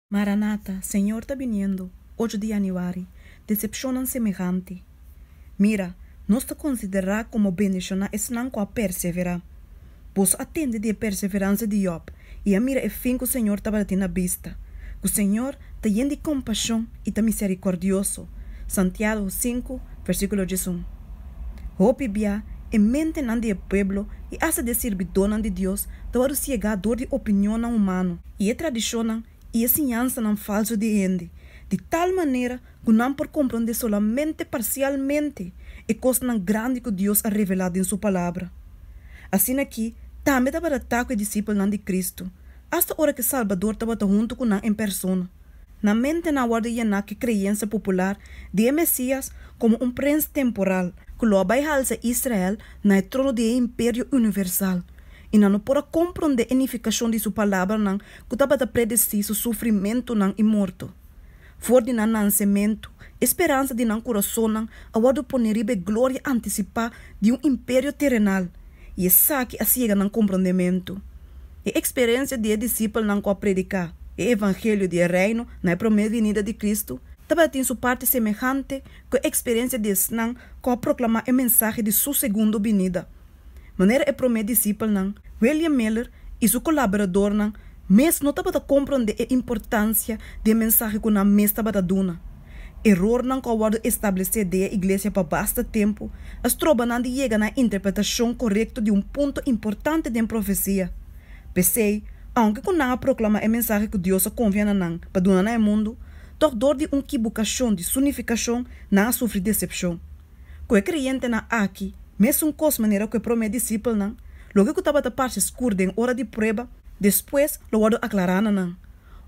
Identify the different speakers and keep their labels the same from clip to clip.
Speaker 1: Maranata, Senhor está vindo, 8 de januário, decepcionam semejante. Mira, nós te considerar como bendição es não com a perseverar. Pois atende de perseverança de Job, e a mira é fim que o Senhor estava tendo na vista. Que o Senhor te llena de compaixão e te misericordioso. Santiago 5, versículo 11. Hope bia, e mente não de pueblo, e hace de servidor de Deus, te vai chegar dor de opinião humana, e é tradição e ensinança não falso de ende, de tal maneira que não por compreender solamente parcialmente e coisa não grande que Deus ha revelado em sua palavra. Assim aqui, também estava ataque o discípulo de Cristo, hasta a hora que Salvador estava junto com em persona. Na mente na hora de que crença popular de Messias como um príncipe temporal que lo vai alça Israel na trono de império universal. E não pode compreender a unificação de sua palavra não, que estava a predecir seu sofrimento não e morto. For de não nascimento, esperança de não coração não, a hora de poner glória antecipar de um império terrenal. E essa que a cega não compreendimento. E a experiência de discípulo não com a predicar. E o evangelho de reino na primeira vinda de Cristo estava em sua parte semelhante com a experiência de Snang com a proclamar a mensagem de sua segunda vinda. Maneira é primeiro discípulo não, William Miller e seu colaborador não, mas não estava a compreender a importância da mensagem que na mesa estava a dona. Error não que a estabelecer da igreja para bastante tempo, as tropas não chegam na interpretação correta de um ponto importante da profecia. Pensei, aunque que não proclama a mensagem que Deus convém não para donar no mundo, dor de uma equivocação de sunificação não sofre decepção. Com o crente na aqui, mesmo com a maneira que o primeiro discípulo não, logo que estava a parte escura em hora de prova, depois lo vado aclarar não.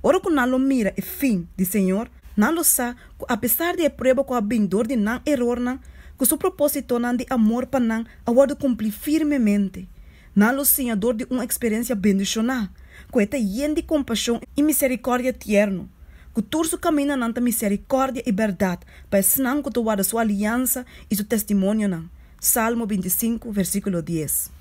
Speaker 1: Ora que não lo mira e fim de Senhor, não lo sabe que apesar de a prova com a bindor de não error não, que seu propósito não de amor para não, a vado cumprir firmemente. Não lo senhor de uma experiência bendicional, que está lleno de compaixão e misericórdia tierno. Que turso caminha nanta misericórdia e verdade, para ensinar que tu guarda sua aliança e seu testemunho não. Salmo 25, versículo 10.